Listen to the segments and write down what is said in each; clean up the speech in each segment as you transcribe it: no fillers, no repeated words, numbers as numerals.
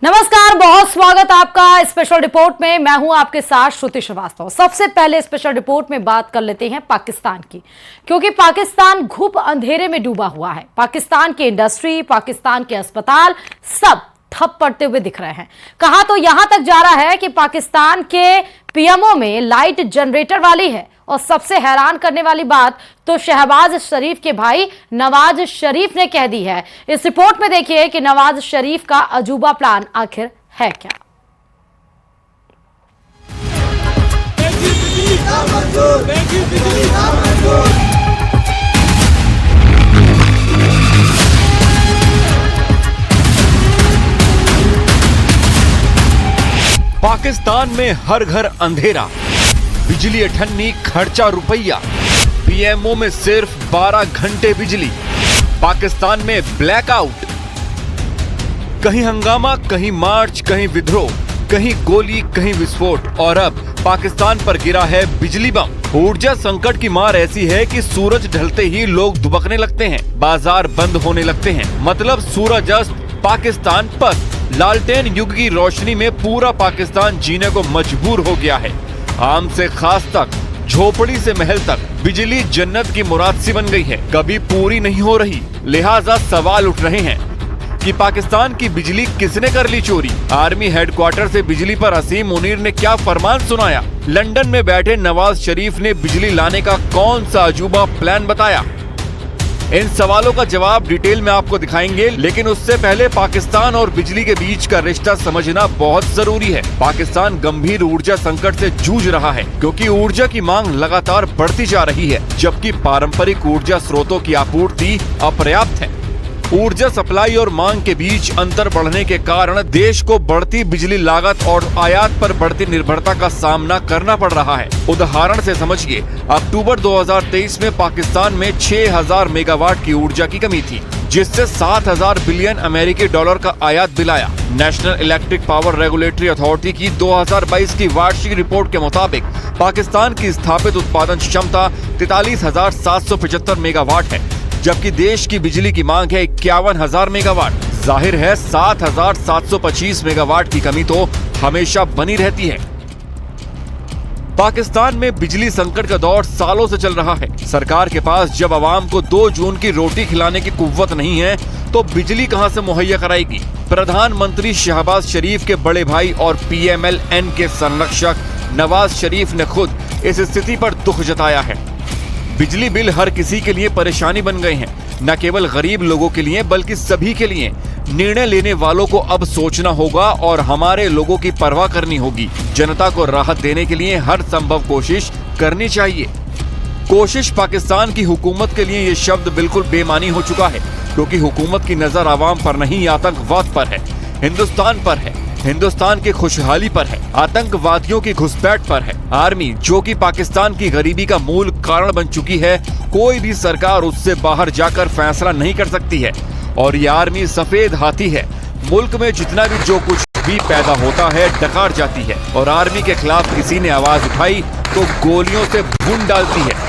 नमस्कार, बहुत स्वागत आपका स्पेशल रिपोर्ट में। मैं हूं आपके साथ श्रुति श्रीवास्तव। सबसे पहले स्पेशल रिपोर्ट में बात कर लेते हैं पाकिस्तान की, क्योंकि पाकिस्तान घुप अंधेरे में डूबा हुआ है। पाकिस्तान की इंडस्ट्री, पाकिस्तान के अस्पताल सब ठप पड़ते हुए दिख रहे हैं। कहा तो यहां तक जा रहा है कि पाकिस्तान के पीएमओ में लाइट जनरेटर वाली है। और सबसे हैरान करने वाली बात तो शहबाज शरीफ के भाई नवाज शरीफ ने कह दी है। इस रिपोर्ट में देखिए कि नवाज शरीफ का अजूबा प्लान आखिर है क्या। पाकिस्तान में हर घर अंधेरा, बिजली अठन्नी, खर्चा रुपया, पीएमओ में सिर्फ 12 घंटे बिजली, पाकिस्तान में ब्लैकआउट, कहीं हंगामा, कहीं मार्च, कहीं विद्रोह, कहीं गोली, कहीं विस्फोट, और अब पाकिस्तान पर गिरा है बिजली बम। ऊर्जा संकट की मार ऐसी है कि सूरज ढलते ही लोग दुबकने लगते हैं, बाजार बंद होने लगते हैं। मतलब सूरज अस्त, पाकिस्तान पस्त। लालटेन युग की रोशनी में पूरा पाकिस्तान जीने को मजबूर हो गया है। आम से खास तक, झोपड़ी से महल तक, बिजली जन्नत की मुराद सी बन गई है, कभी पूरी नहीं हो रही। लिहाजा सवाल उठ रहे हैं कि पाकिस्तान की बिजली किसने कर ली चोरी। आर्मी हेडक्वार्टर से बिजली पर असीम मुनीर ने क्या फरमान सुनाया। लंदन में बैठे नवाज शरीफ ने बिजली लाने का कौन सा अजूबा प्लान बताया। इन सवालों का जवाब डिटेल में आपको दिखाएंगे, लेकिन उससे पहले पाकिस्तान और बिजली के बीच का रिश्ता समझना बहुत जरूरी है। पाकिस्तान गंभीर ऊर्जा संकट से जूझ रहा है, क्योंकि ऊर्जा की मांग लगातार बढ़ती जा रही है, जबकि पारंपरिक ऊर्जा स्रोतों की आपूर्ति अपर्याप्त है। ऊर्जा सप्लाई और मांग के बीच अंतर बढ़ने के कारण देश को बढ़ती बिजली लागत और आयात पर बढ़ती निर्भरता का सामना करना पड़ रहा है। उदाहरण से समझिए, अक्टूबर 2023 में पाकिस्तान में 6000 मेगावाट की ऊर्जा की कमी थी, जिससे 7000 बिलियन अमेरिकी डॉलर का आयात बिल आया। National electric power regulatory authority की 2022 की वार्षिक रिपोर्ट के मुताबिक पाकिस्तान की स्थापित उत्पादन क्षमता 43,775 मेगावाट है, जबकि देश की बिजली की मांग है 51,000 मेगावाट। जाहिर है 7,725 मेगावाट की कमी तो हमेशा बनी रहती है। पाकिस्तान में बिजली संकट का दौर सालों से चल रहा है। सरकार के पास जब आवाम को 2 जून की रोटी खिलाने की कुव्वत नहीं है, तो बिजली कहां से मुहैया कराएगी। प्रधानमंत्री शहबाज शरीफ के बड़े भाई और PMLN के संरक्षक नवाज शरीफ ने खुद इस स्थिति पर दुख जताया है। बिजली बिल हर किसी के लिए परेशानी बन गए हैं, न केवल गरीब लोगों के लिए बल्कि सभी के लिए। निर्णय लेने वालों को अब सोचना होगा और हमारे लोगों की परवाह करनी होगी। जनता को राहत देने के लिए हर संभव कोशिश करनी चाहिए। कोशिश पाकिस्तान की हुकूमत के लिए ये शब्द बिल्कुल बेमानी हो चुका है, क्योंकि हुकूमत की नजर आवाम पर नहीं, आतंकवाद पर है, हिंदुस्तान पर है, हिंदुस्तान की खुशहाली पर है, आतंकवादियों की घुसपैठ पर है। आर्मी, जो कि पाकिस्तान की गरीबी का मूल कारण बन चुकी है, कोई भी सरकार उससे बाहर जाकर फैसला नहीं कर सकती है। और ये आर्मी सफेद हाथी है, मुल्क में जितना भी जो कुछ भी पैदा होता है डकार जाती है, और आर्मी के खिलाफ किसी ने आवाज उठाई तो गोलियों से भून डालती है।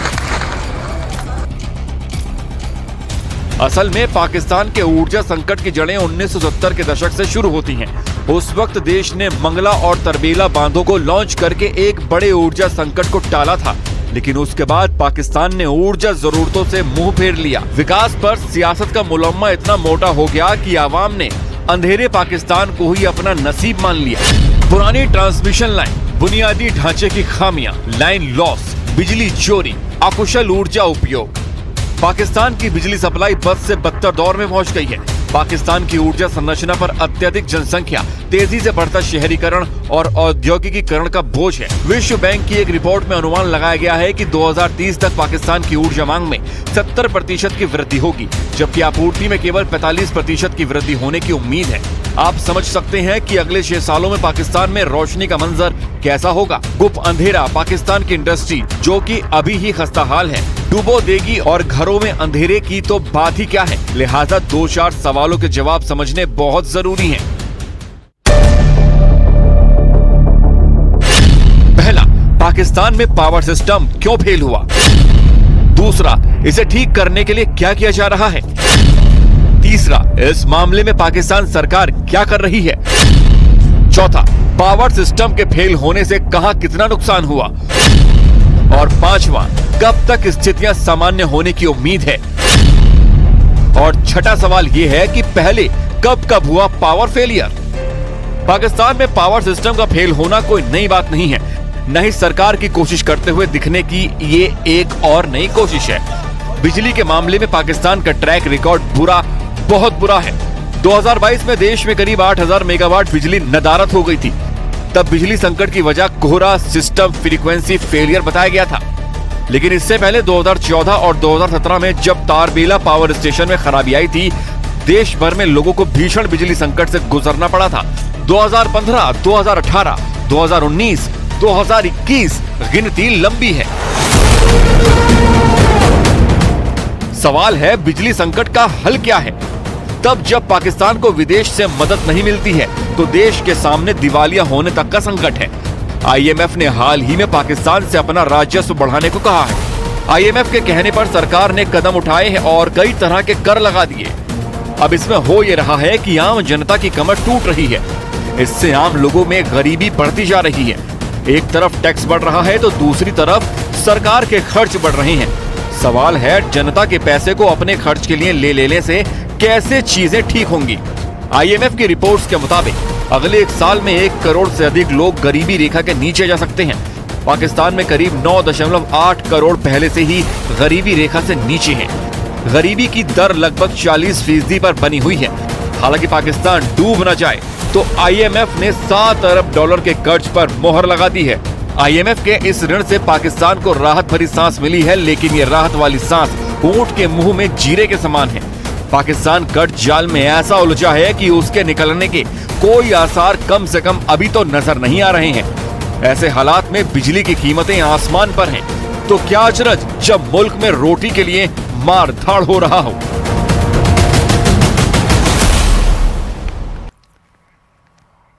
असल में पाकिस्तान के ऊर्जा संकट की जड़ें 1970 के दशक से शुरू होती हैं। उस वक्त देश ने मंगला और तरबेला बांधों को लॉन्च करके एक बड़े ऊर्जा संकट को टाला था, लेकिन उसके बाद पाकिस्तान ने ऊर्जा जरूरतों से मुंह फेर लिया। विकास पर सियासत का मुलम्मा इतना मोटा हो गया कि आवाम ने अंधेरे पाकिस्तान को ही अपना नसीब मान लिया। पुरानी ट्रांसमिशन लाइन, बुनियादी ढांचे की खामियां, लाइन लॉस, बिजली चोरी, अकुशल ऊर्जा उपयोग। पाकिस्तान की बिजली सप्लाई बद से बदतर दौर में पहुंच गई है। पाकिस्तान की ऊर्जा संरचना पर अत्यधिक जनसंख्या, तेजी से बढ़ता शहरीकरण और औद्योगिकीकरण का बोझ है। विश्व बैंक की एक रिपोर्ट में अनुमान लगाया गया है कि 2030 तक पाकिस्तान की ऊर्जा मांग में 70% की वृद्धि होगी, जबकि आपूर्ति में केवल 45% की वृद्धि होने की उम्मीद है। आप समझ सकते हैं कि अगले 6 सालों में पाकिस्तान में रोशनी का मंजर कैसा होगा। गुप अंधेरा पाकिस्तान की इंडस्ट्री, जो कि अभी ही खस्ता हाल है, डुबो देगी, और घरों में अंधेरे की तो बात ही क्या है। लिहाजा 2-4 सवालों के जवाब समझने बहुत जरूरी हैं। पहला, पाकिस्तान में पावर सिस्टम क्यों फेल हुआ। दूसरा, इसे ठीक करने के लिए क्या किया जा रहा है। तीसरा, इस मामले में पाकिस्तान सरकार क्या कर रही है। चौथा, पावर सिस्टम के फेल होने से कहां कितना नुकसान हुआ। और पांचवा, कब तक स्थितियां सामान्य होने की उम्मीद है। और छठा सवाल यह है कि पहले कब हुआ पावर फेलियर। पाकिस्तान में पावर सिस्टम का फेल होना कोई नई बात नहीं है, न ही सरकार की कोशिश करते हुए दिखने की ये एक और नई कोशिश है। बिजली के मामले में पाकिस्तान का ट्रैक रिकॉर्ड बहुत बुरा है। 2022 में देश में करीब 8000 मेगावाट बिजली नदारद हो गई थी। तब बिजली संकट की वजह कोहरा सिस्टम फ्रीक्वेंसी फेलियर बताया गया था। लेकिन इससे पहले 2014 और 2017 में जब तारबेला पावर स्टेशन में खराबी आई थी, देश भर में लोगों को भीषण बिजली संकट से गुजरना पड़ा था। 2015, 2018, 2019, 2021 गिनती लंबी है। सवाल है, बिजली संकट का हल क्या है। तब जब पाकिस्तान को विदेश से मदद नहीं मिलती है तो देश के सामने दिवालिया होने तक का संकट है। IMF ने हाल ही में पाकिस्तान से अपना राजस्व बढ़ाने को कहा है। IMF के कहने पर सरकार ने कदम उठाए हैं और कई तरह के कर लगा दिए। अब इसमें हो ये रहा है कि आम जनता की कमर टूट रही है। इससे आम लोगों में गरीबी बढ़ती जा रही है। एक तरफ टैक्स बढ़ रहा है तो दूसरी तरफ सरकार के खर्च बढ़ रहे हैं। सवाल है, जनता के पैसे को अपने खर्च के लिए ले लेने से कैसे चीजें ठीक होंगी। IMF की रिपोर्ट्स के मुताबिक अगले एक साल में 1 करोड़ से अधिक लोग गरीबी रेखा के नीचे जा सकते हैं। पाकिस्तान में करीब 9.8 करोड़ पहले से ही गरीबी रेखा से नीचे हैं। गरीबी की दर लगभग 40% पर बनी हुई है। हालांकि पाकिस्तान डूब न जाए तो IMF ने $7 अरब के कर्ज पर मोहर लगा दी है। IMF के इस ऋण से पाकिस्तान को राहत भरी सांस मिली है, लेकिन ये राहत वाली सांस ऊंट के मुंह में जीरे के समान है। पाकिस्तान कर्ज जाल में ऐसा उलझा है कि उसके निकलने के कोई आसार कम से कम अभी तो नजर नहीं आ रहे हैं। ऐसे हालात में बिजली की कीमतें आसमान पर हैं। तो क्या अचरज जब मुल्क में रोटी के लिए मार धाड़ हो रहा हो।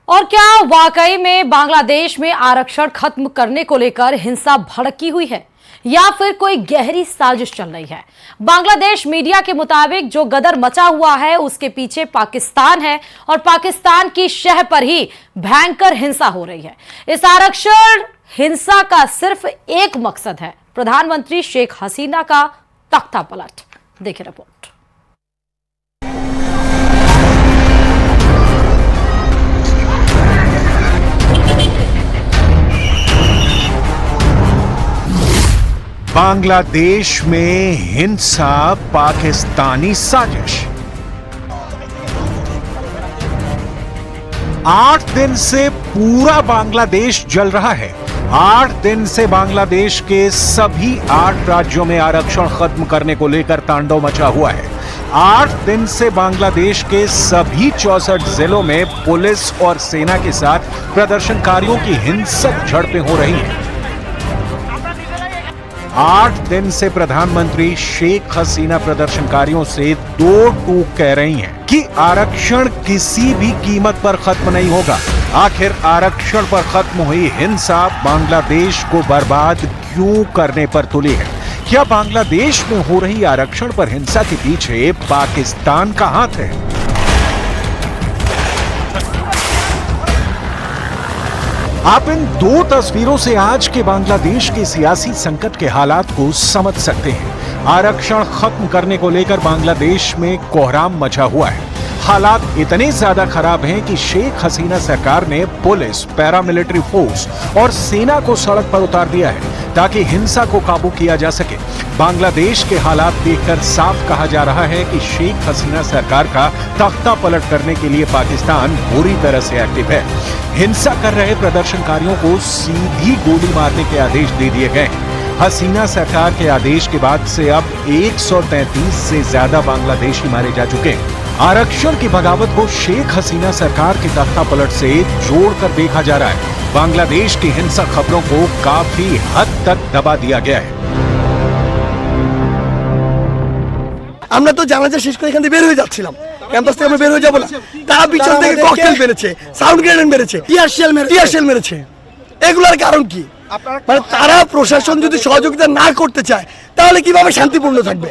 और क्या वाकई में बांग्लादेश में आरक्षण खत्म करने को लेकर हिंसा भड़की हुई है या फिर कोई गहरी साजिश चल रही है। बांग्लादेश मीडिया के मुताबिक जो गदर मचा हुआ है उसके पीछे पाकिस्तान है और पाकिस्तान की शह पर ही भयंकर हिंसा हो रही है। इस आरक्षण हिंसा का सिर्फ एक मकसद है, प्रधानमंत्री शेख हसीना का तख्ता पलट। देखिए रिपोर्ट। बांग्लादेश में हिंसा पाकिस्तानी साजिश। 8 दिन से पूरा बांग्लादेश जल रहा है। 8 दिन से बांग्लादेश के सभी 8 राज्यों में आरक्षण खत्म करने को लेकर तांडव मचा हुआ है। 8 दिन से बांग्लादेश के सभी 64 जिलों में पुलिस और सेना के साथ प्रदर्शनकारियों की हिंसक झड़पें हो रही हैं। 8 दिन से प्रधानमंत्री शेख हसीना प्रदर्शनकारियों से दो टूक कह रही हैं कि आरक्षण किसी भी कीमत पर खत्म नहीं होगा। आखिर आरक्षण पर खत्म हुई हिंसा बांग्लादेश को बर्बाद क्यों करने पर तुली है? क्या बांग्लादेश में हो रही आरक्षण पर हिंसा के पीछे पाकिस्तान का हाथ है? आप इन 2 तस्वीरों से आज के बांग्लादेश के सियासी संकट के हालात को समझ सकते हैं। आरक्षण खत्म करने को लेकर बांग्लादेश में कोहराम मचा हुआ है। हालात इतने ज्यादा खराब हैं कि शेख हसीना सरकार ने पुलिस, पैरामिलिट्री फोर्स और सेना को सड़क पर उतार दिया है ताकि हिंसा को काबू किया जा सके। बांग्लादेश के हालात देखकर साफ कहा जा रहा है कि शेख हसीना सरकार का तख्ता पलट करने के लिए पाकिस्तान बुरी तरह से एक्टिव है। हिंसा कर रहे प्रदर्शनकारियों को सीधी गोली मारने के आदेश दे दिए गए। हसीना सरकार के आदेश के बाद से अब 133 से ज्यादा बांग्लादेशी मारे जा चुके हैं। आरक्षण की बगावत को शेख हसीना सरकार के तख्ता पलट से जोड़कर देखा जा रहा है। बांग्लादेश की हिंसक खबरों को काफी हद तक दबा दिया गया है। আমরা তো জানাজা শেষ করে এখান থেকে বের হয়ে যাচ্ছিলাম, ক্যাম্পাস থেকে আমরা বের হয়ে যাব না, তার পিছন থেকে ককটেল মেরেছে, সাউন্ড গ্রেনেড মেরেছে, টিয়ার শেল মেরেছে। এগুলোর কারণ কি? মানে তারা প্রশাসন যদি সহযোগিতা না করতে চায় তাহলে কিভাবে শান্তিপূর্ণ থাকবে?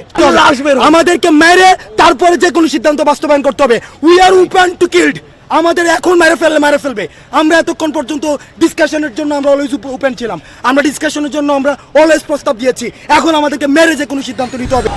আমাদেরকে মেরে তারপরে যে কোনো সিদ্ধান্ত বাস্তবায়ন করতে হবে। We are open to killed. আমাদের এখন মেরে ফেলবে। আমরা এতক্ষণ পর্যন্ত ডিসকাশনের জন্য আমরা অলওয়েজ ওপেন ছিলাম। আমরা ডিসকাশনের জন্য আমরা অলওয়েজ প্রস্তাব দিয়েছি। এখন আমাদেরকে মেরে যে কোনো সিদ্ধান্ত নিতে হবে।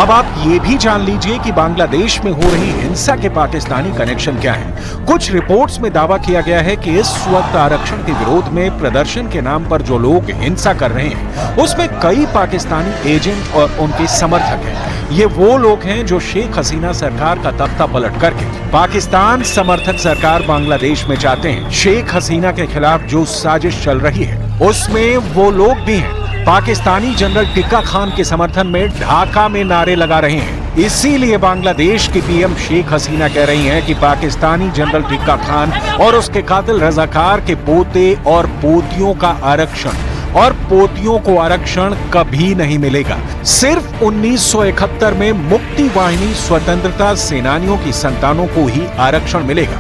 अब आप ये भी जान लीजिए कि बांग्लादेश में हो रही हिंसा के पाकिस्तानी कनेक्शन क्या हैं। कुछ रिपोर्ट्स में दावा किया गया है कि इस वक्त आरक्षण के विरोध में प्रदर्शन के नाम पर जो लोग हिंसा कर रहे हैं उसमें कई पाकिस्तानी एजेंट और उनके समर्थक हैं। ये वो लोग हैं जो शेख हसीना सरकार का तख्ता पलट करके पाकिस्तान समर्थक सरकार बांग्लादेश में चाहते हैं। शेख हसीना के खिलाफ जो साजिश चल रही है उसमें वो लोग भी हैं। पाकिस्तानी जनरल टिक्का खान के समर्थन में ढाका में नारे लगा रहे हैं। इसीलिए बांग्लादेश की पीएम शेख हसीना कह रही हैं कि पाकिस्तानी जनरल टिक्का खान और उसके कातिल रजाकार के पोते और पोतियों का आरक्षण और पोतियों को आरक्षण कभी नहीं मिलेगा। सिर्फ 1971 में मुक्ति वाहिनी स्वतंत्रता सेनानियों की संतानों को ही आरक्षण मिलेगा।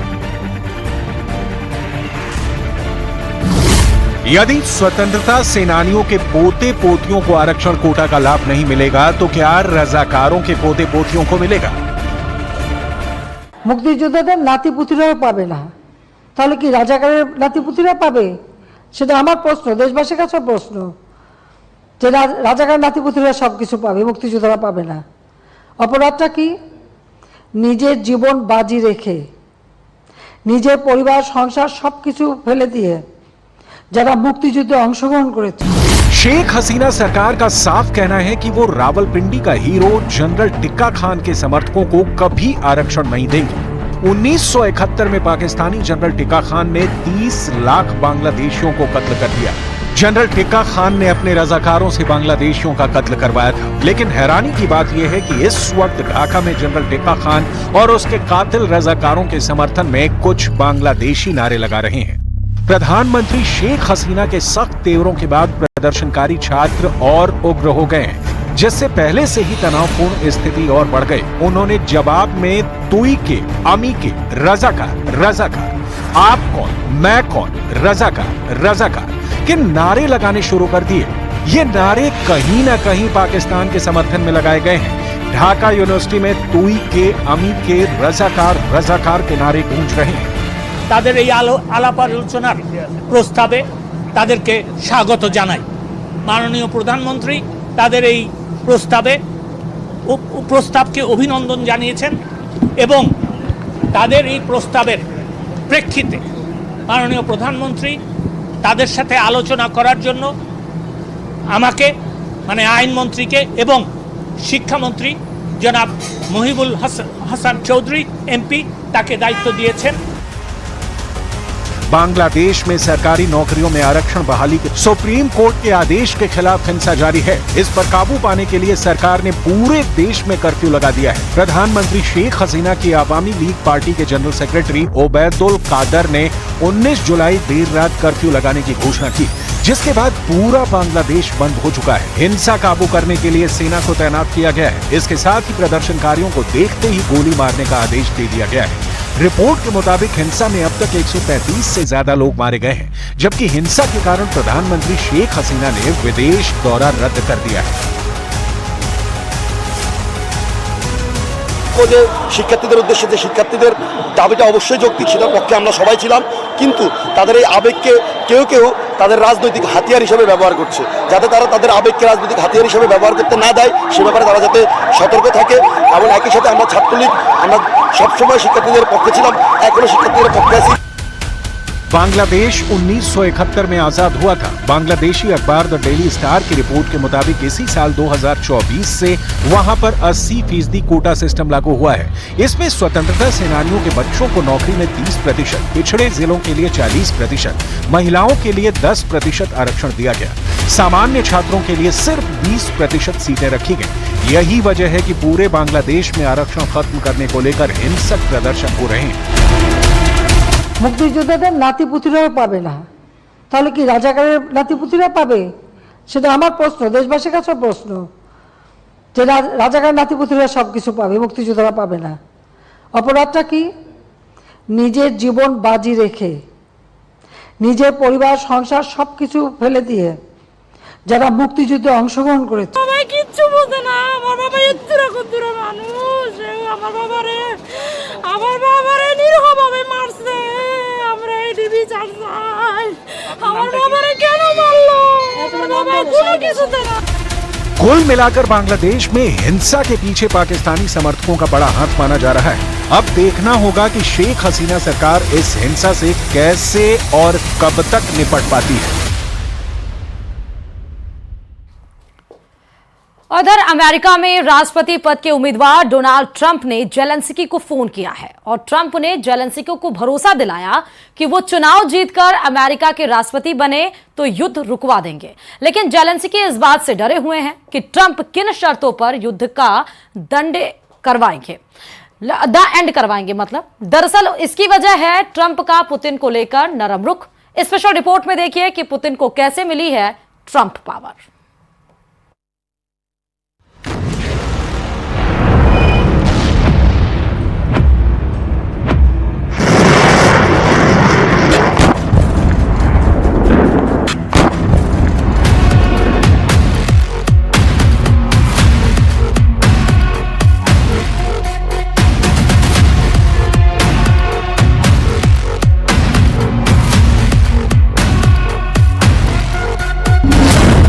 यदि स्वतंत्रता सेनानियों के पोते पोतियों को आरक्षण कोटा का लाभ नहीं मिलेगा तो क्या रजाकारों के पोते पोतियों को मिलेगा? মুক্তিযোদ্ধাদের নাতিপুতিরাও পাবে না, তাহলে কি রাজাকারের নাতিপুতিরা পাবে? সেটা আমার প্রশ্ন, দেশবাসীর কাছে প্রশ্ন, যে রাজাকার নাতিপুতিরা সব কিছু পাবে, মুক্তিযোদ্ধারা পাবে না। অপরাধটা কি? নিজের জীবন বাজি রেখে, নিজের পরিবার সংসার সব কিছু ফেলে দিয়ে যারা মুক্তিযুদ্ধে অংশগ্রহণ করেছে। शेख हसीना सरकार का साफ कहना है कि वो रावलपिंडी का हीरो जनरल टिक्का खान के समर्थकों को कभी आरक्षण नहीं देंगे। 1971 में पाकिस्तानी जनरल टिक्का खान ने 30 लाख बांग्लादेशियों को कत्ल कर दिया। जनरल टिक्का खान ने अपने रजाकारों से बांग्लादेशियों का कत्ल करवाया था। लेकिन हैरानी की बात यह है कि इस वक्त ढाका में जनरल टिक्का खान और उसके कातिल रजाकारों के समर्थन में कुछ बांग्लादेशी नारे लगा रहे हैं। प्रधानमंत्री शेख हसीना के सख्त तेवरों के बाद प्रदर्शनकारी छात्र और उग्र हो गए हैं, जिससे पहले से ही तनावपूर्ण स्थिति और बढ़ गई। उन्होंने जवाब में तुई के, अमी के, रजाकार रजाकार, आप कौन मैं कौन, रजाकार के नारे लगाने शुरू कर दिए। ये नारे कहीं ना कहीं पाकिस्तान के समर्थन में लगाए गए हैं। ढाका यूनिवर्सिटी में तुई के, अमी के, रजाकार के नारे गूंज रहे हैं। তাদের এই আলাপ আলোচনার প্রস্তাবে তাদেরকে স্বাগত জানাই। মাননীয় প্রধানমন্ত্রী তাদের এই প্রস্তাবকে অভিনন্দন জানিয়েছেন এবং তাদের এই প্রস্তাবের প্রেক্ষিতে মাননীয় প্রধানমন্ত্রী তাদের সাথে আলোচনা করার জন্য আমাকে মানে আইনমন্ত্রীকে এবং শিক্ষামন্ত্রী জনাব মহিবুল হাসান চৌধুরী এমপি তাকে দায়িত্ব দিয়েছেন। बांग्लादेश में सरकारी नौकरियों में आरक्षण बहाली के सुप्रीम कोर्ट के आदेश के खिलाफ हिंसा जारी है। इस पर काबू पाने के लिए सरकार ने पूरे देश में कर्फ्यू लगा दिया है। प्रधानमंत्री शेख हसीना की आवामी लीग पार्टी के जनरल सेक्रेटरी ओबैदुल कादर ने 19 जुलाई देर रात कर्फ्यू लगाने की घोषणा की, जिसके बाद पूरा बांग्लादेश बंद हो चुका है। हिंसा काबू करने के लिए सेना को तैनात किया गया है। इसके साथ ही प्रदर्शनकारियों को देखते ही गोली मारने का आदेश दे दिया गया है। रिपोर्ट के मुताबिक हिंसा में अब तक 135 से ज्यादा लोग मारे गए हैं, जबकि हिंसा के कारण प्रधानमंत्री शेख हसीना ने विदेश दौरा रद्द कर दिया है। যে শিক্ষার্থীদের উদ্দেশ্যে যে শিক্ষার্থীদের দাবিটা অবশ্যই যৌক্তিক, সেটার পক্ষে আমরা সবাই ছিলাম, কিন্তু তাদের এই আবেগকে কেউ তাদের রাজনৈতিক হাতিয়ার হিসেবে ব্যবহার করছে। যাতে তারা তাদের আবেগকে রাজনৈতিক হাতিয়ার হিসেবে ব্যবহার করতে না দেয় সে ব্যাপারে তারা যাতে সতর্ক থাকে। এবং একই সাথে আমরা ছাত্রলীগ আমরা সবসময় শিক্ষার্থীদের পক্ষে ছিলাম, এখনো শিক্ষার্থীদের পক্ষে আছি। बांग्लादेश 1971 में आजाद हुआ था। बांग्लादेशी अखबार द डेली स्टार की रिपोर्ट के मुताबिक इसी साल 2024 से वहां पर 80% कोटा सिस्टम लागू हुआ है। इसमें स्वतंत्रता सेनानियों के बच्चों को नौकरी में 30%, पिछड़े जिलों के लिए 40%, महिलाओं के लिए 10% आरक्षण दिया गया। सामान्य छात्रों के लिए सिर्फ 20% सीटें रखी गई। यही वजह है कि पूरे बांग्लादेश में आरक्षण खत्म करने को लेकर हिंसक प्रदर्शन हो रहे हैं। মুক্তিযোদ্ধাদের নাতিপুতিরাও পাবে না, তাহলে কি রাজাকারের নাতিপুতিরা পাবে? সেটা আমার প্রশ্ন, দেশবাসীর কাছে প্রশ্ন, যে রাজাকার নাতিপুতিরা সব কিছু পাবে, মুক্তিযোদ্ধারা পাবে না। অপরাধটা কি? নিজের জীবন বাজি রেখে, নিজের পরিবার সংসার সব কিছু ফেলে দিয়ে যারা মুক্তিযুদ্ধে অংশগ্রহণ করেছে। कुल मिलाकर बांग्लादेश में हिंसा के पीछे पाकिस्तानी समर्थकों का बड़ा हाथ माना जा रहा है। अब देखना होगा कि शेख हसीना सरकार इस हिंसा से कैसे और कब तक निपट पाती है। उधर अमेरिका में राष्ट्रपति पद के उम्मीदवार डोनाल्ड ट्रंप ने जेलेंस्की को फोन किया है और ट्रंप ने जेलेंस्की को भरोसा दिलाया कि वो चुनाव जीतकर अमेरिका के राष्ट्रपति बने तो युद्ध रुकवा देंगे। लेकिन जेलेंस्की इस बात से डरे हुए हैं कि ट्रंप किन शर्तों पर युद्ध का द एंड करवाएंगे। मतलब दरअसल इसकी वजह है ट्रंप का पुतिन को लेकर नरम रुख। स्पेशल रिपोर्ट में देखिए कि पुतिन को कैसे मिली है ट्रंप पावर।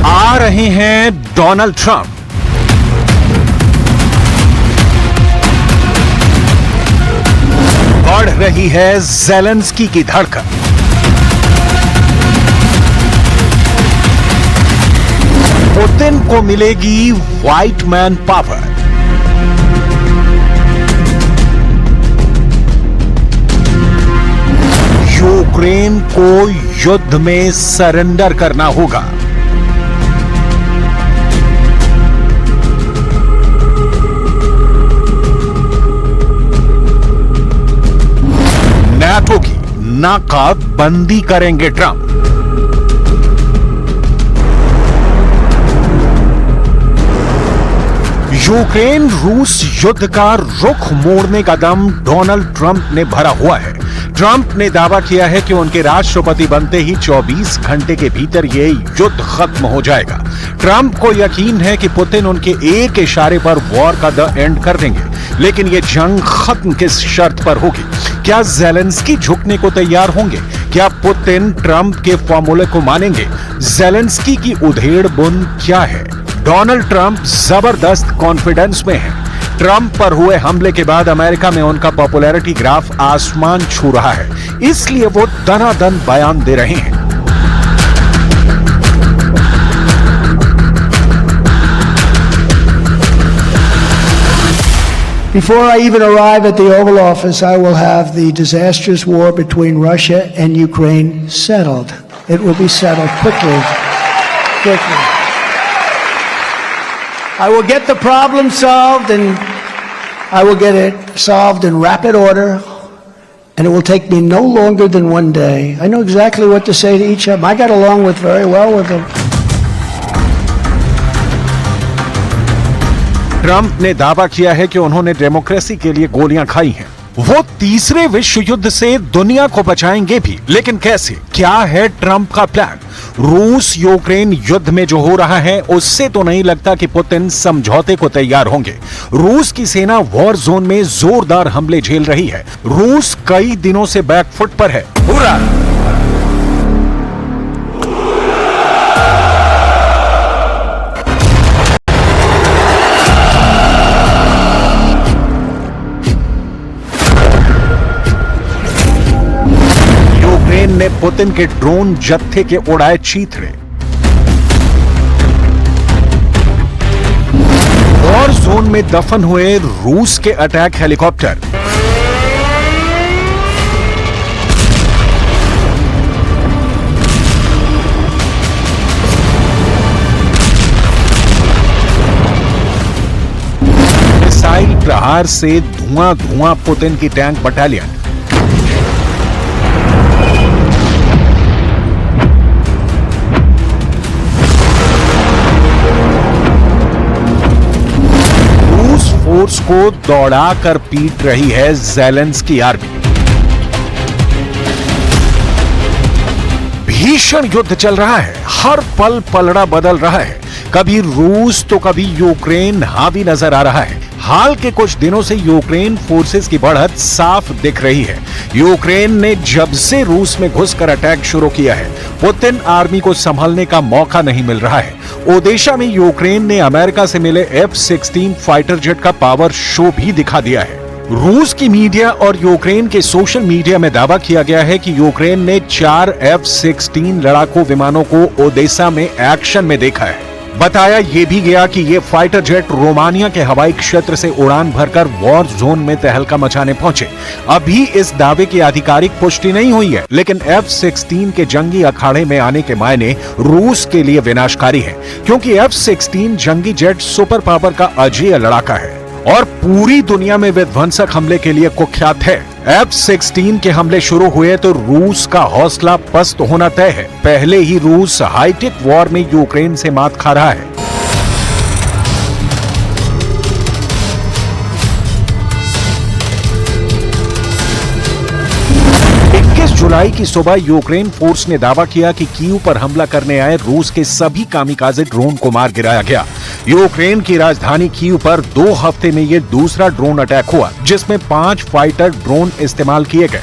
आ रहे हैं डोनाल्ड ट्रंप। बढ़ रही है जेलेंस्की की धड़कन। पुतिन को मिलेगी व्हाइट मैन पावर। यूक्रेन को युद्ध में सरेंडर करना होगा। नाटो की नाकाबंदी करेंगे ट्रंप। यूक्रेन रूस युद्ध का रुख मोड़ने का दम डोनाल्ड ट्रंप ने भरा हुआ है। ट्रंप ने दावा किया है कि उनके राष्ट्रपति बनते ही 24 घंटे के भीतर यह युद्ध खत्म हो जाएगा। ट्रंप को यकीन है कि पुतिन उनके एक इशारे पर वॉर का द एंड कर देंगे। लेकिन यह जंग खत्म किस शर्त पर होगी? क्या जेलेंस्की झुकने को तैयार होंगे? क्या पुतिन ट्रंप के फॉर्मूले को मानेंगे? जेलेंस्की की उधेड़ बुन क्या है? डोनाल्ड ट्रंप जबरदस्त कॉन्फिडेंस में है। ट्रंप पर हुए हमले के बाद अमेरिका में उनका पॉपुलैरिटी ग्राफ आसमान छू रहा है, इसलिए वो दनादन बयान दे रहे हैं। Before I even arrive at the Oval Office, I will have the disastrous war between Russia and Ukraine settled. It will be settled quickly. I will get the problem solved, and I will get it solved in rapid order, and it will take me no longer than one day. I know exactly what to say to each of them. I got along very well with them. Trump ने दावा किया है कि उन्होंने democracy के लिए गोलियां खाई हैं। वो तीसरे विश्व युद्ध से दुनिया को बचाएंगे भी, लेकिन कैसे? क्या है ट्रंप का प्लान? रूस यूक्रेन युद्ध में जो हो रहा है उससे तो नहीं लगता कि पुतिन समझौते को तैयार होंगे। रूस की सेना वॉर जोन में जोरदार हमले झेल रही है। रूस कई दिनों से बैकफुट पर है। पूरा ने पुतिन के ड्रोन जत्थे के उड़ाए चीथड़े। वॉर जोन में दफन हुए रूस के अटैक हेलीकॉप्टर। मिसाइल प्रहार से धुआं धुआं पुतिन की टैंक बटालियन। फोर्स को दौड़ाकर पीट रही है जेलेंस्की आर्मी। भीषण युद्ध चल रहा है, हर पल पलड़ा बदल रहा है। कभी रूस तो कभी यूक्रेन हावी नजर आ रहा है। हाल के कुछ दिनों से यूक्रेन फोर्सेस की बढ़त साफ दिख रही है। यूक्रेन ने जब से रूस में घुसकर अटैक शुरू किया है, पुतिन आर्मी को संभालने का मौका नहीं मिल रहा है। ओडेशा में यूक्रेन ने अमेरिका से मिले F-16 फाइटर जेट का पावर शो भी दिखा दिया है। रूस की मीडिया और यूक्रेन के सोशल मीडिया में दावा किया गया है कि यूक्रेन ने 4 F-16 लड़ाकू विमानों को ओडेसा में एक्शन में देखा है। बताया यह भी गया कि ये फाइटर जेट रोमानिया के हवाई क्षेत्र से उड़ान भरकर वॉर जोन में तहलका मचाने पहुंचे। अभी इस दावे की आधिकारिक पुष्टि नहीं हुई है, लेकिन F-16 के जंगी अखाड़े में आने के मायने रूस के लिए विनाशकारी है, क्योंकि F-16 जंगी जेट सुपर पावर का अजेय लड़ाका है और पूरी दुनिया में विध्वंसक हमले के लिए कुख्यात है। F-16 के हमले शुरू हुए तो रूस का हौसला पस्त होना तय है। पहले ही रूस हाईटेक वॉर में यूक्रेन से मात खा रहा है। 21 जुलाई की सुबह यूक्रेन फोर्स ने दावा किया कि कीव पर हमला करने आए रूस के सभी कामिकाजे ड्रोन को मार गिराया गया। यूक्रेन की राजधानी कीव पर 2 हफ्ते में यह दूसरा ड्रोन अटैक हुआ, जिसमें 5 फाइटर ड्रोन इस्तेमाल किए गए।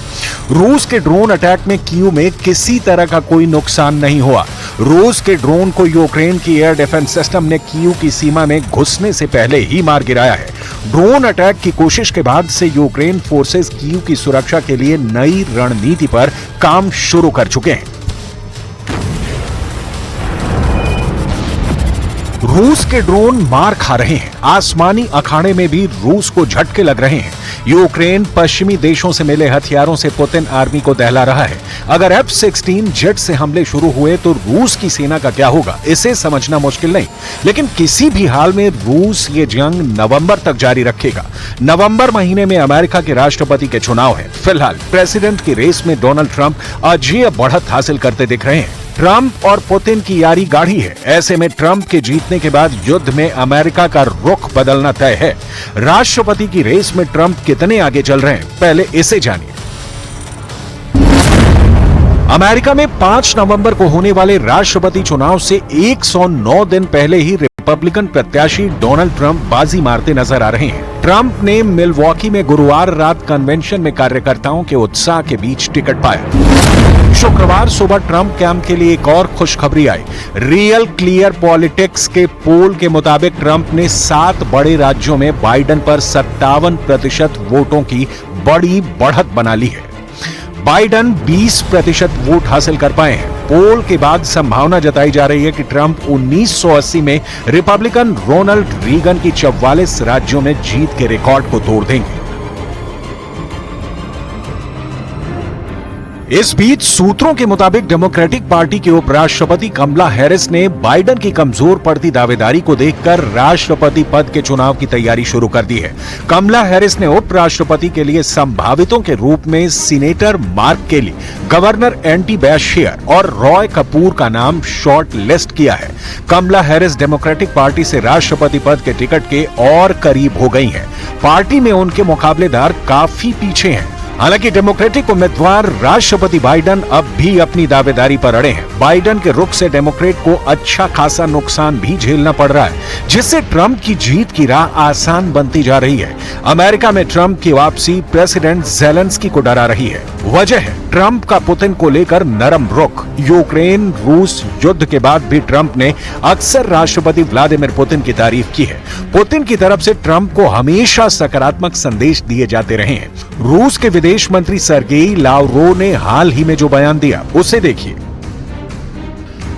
रूस के ड्रोन अटैक में कीव में किसी तरह का कोई नुकसान नहीं हुआ। रूस के ड्रोन को यूक्रेन की एयर डिफेंस सिस्टम ने कीव की सीमा में घुसने से पहले ही मार गिराया है। ड्रोन अटैक की कोशिश के बाद से यूक्रेन फोर्सेस कीव की सुरक्षा के लिए नई रणनीति पर काम शुरू कर चुके हैं। रूस के ड्रोन मार खा रहे हैं। आसमानी अखाड़े में भी रूस को झटके लग रहे हैं। यूक्रेन पश्चिमी देशों से मिले हथियारों से पुतिन आर्मी को दहला रहा है। अगर F-16 जेट से हमले शुरू हुए तो रूस की सेना का क्या होगा, इसे समझना मुश्किल नहीं। लेकिन किसी भी हाल में रूस ये जंग नवंबर तक जारी रखेगा। नवंबर महीने में अमेरिका के राष्ट्रपति के चुनाव है। फिलहाल प्रेसिडेंट की रेस में डोनाल्ड ट्रंप अजेय बढ़त हासिल करते दिख रहे हैं। ट्रंप और पुतिन की यारी गाढ़ी है। ऐसे में ट्रंप के जीतने के बाद युद्ध में अमेरिका का रुख बदलना तय है। राष्ट्रपति की रेस में ट्रंप कितने आगे चल रहे हैं, पहले इसे जानिए। अमेरिका में 5 नवंबर को होने वाले राष्ट्रपति चुनाव से 109 दिन पहले ही रिपब्लिकन प्रत्याशी डोनाल्ड ट्रंप बाजी मारते नजर आ रहे हैं। ट्रंप ने मिल्वॉकी में गुरुवार रात कन्वेंशन में कार्यकर्ताओं के उत्साह के बीच टिकट पाया। शुक्रवार सुबह ट्रंप कैंप के लिए एक और खुशखबरी आई। रियल क्लियर पॉलिटिक्स के पोल के मुताबिक ट्रंप ने 7 बड़े राज्यों में बाइडेन पर 57% वोटों की बड़ी बढ़त बना ली है। बाइडेन 20% वोट हासिल कर पाए हैं। पोल के बाद संभावना जताई जा रही है कि ट्रंप 1980 में रिपब्लिकन रोनाल्ड रीगन की 44 राज्यों में जीत के रिकॉर्ड को तोड़ देंगे। इस बीच सूत्रों के मुताबिक डेमोक्रेटिक पार्टी की उपराष्ट्रपति कमला हैरिस ने बाइडेन की कमजोर पड़ती दावेदारी को देखकर राष्ट्रपति पद के चुनाव की तैयारी शुरू कर दी है। कमला हैरिस ने उपराष्ट्रपति के लिए संभावितों के रूप में सीनेटर मार्क केली, गवर्नर एंडी बैशियर और रॉय कपूर का नाम शॉर्ट लिस्ट किया है। कमला हैरिस डेमोक्रेटिक पार्टी से राष्ट्रपति पद के टिकट के और करीब हो गई हैं। पार्टी में उनके मुकाबलेदार काफी पीछे हैं। हालांकि डेमोक्रेटिक उम्मीदवार राष्ट्रपति बाइडेन अब भी अपनी दावेदारी पर अड़े हैं। बाइडेन के रुख से डेमोक्रेट को अच्छा खासा नुकसान भी झेलना पड़ रहा है, जिससे ट्रंप की जीत की राह आसान बनती जा रही है। अमेरिका में ट्रंप की वापसी प्रेसिडेंट ज़ेलेंस्की को डरा रही है। वजह है ट्रंप का पुतिन को लेकर नरम रुख। यूक्रेन रूस युद्ध के बाद भी ट्रंप ने अक्सर राष्ट्रपति व्लादिमीर पुतिन की तारीफ की है। पुतिन की तरफ से ट्रंप को हमेशा सकारात्मक संदेश दिए जाते रहे हैं। रूस के विदेश मंत्री सर्गेई लावरोव ने हाल ही में जो बयान दिया, उसे देखिए।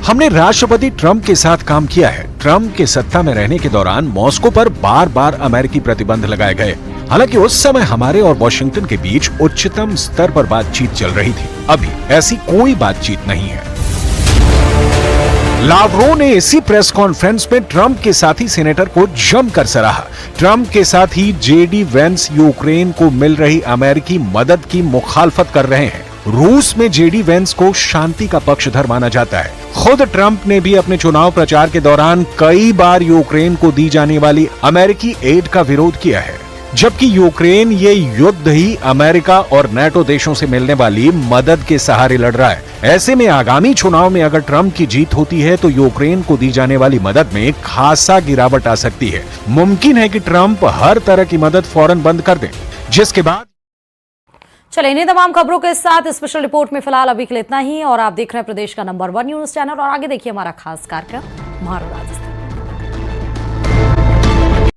हमने राष्ट्रपति ट्रंप के साथ काम किया है। ट्रंप के सत्ता में रहने के दौरान मॉस्को पर बार बार अमेरिकी प्रतिबंध लगाए गए। हालांकि उस समय हमारे और वॉशिंगटन के बीच उच्चतम स्तर पर बातचीत चल रही थी। अभी ऐसी कोई बातचीत नहीं है। लावरोव ने इसी प्रेस कॉन्फ्रेंस में ट्रंप के साथी सेनेटर को जमकर सराहा। ट्रंप के साथ ही जेडी वेंस यूक्रेन को मिल रही अमेरिकी मदद की मुखालफत कर रहे हैं। रूस में जेडी वेंस को शांति का पक्षधर माना जाता है। खुद ट्रंप ने भी अपने चुनाव प्रचार के दौरान कई बार यूक्रेन को दी जाने वाली अमेरिकी एड का विरोध किया है, जबकि यूक्रेन ये युद्ध ही अमेरिका और नेटो देशों से मिलने वाली मदद के सहारे लड़ रहा है। ऐसे में आगामी चुनाव में अगर ट्रंप की जीत होती है तो यूक्रेन को दी जाने वाली मदद में खासा गिरावट आ सकती है। मुमकिन है कि ट्रंप हर तरह की मदद फौरन बंद कर दें, जिसके बाद चलिए, इन्हीं तमाम खबरों के साथ स्पेशल रिपोर्ट में फिलहाल अभी के लिए इतना ही। और आप देख रहे हैं प्रदेश का नंबर 1 न्यूज चैनल, और आगे देखिए हमारा खास कार्यक्रम म्हारो राजस्थान।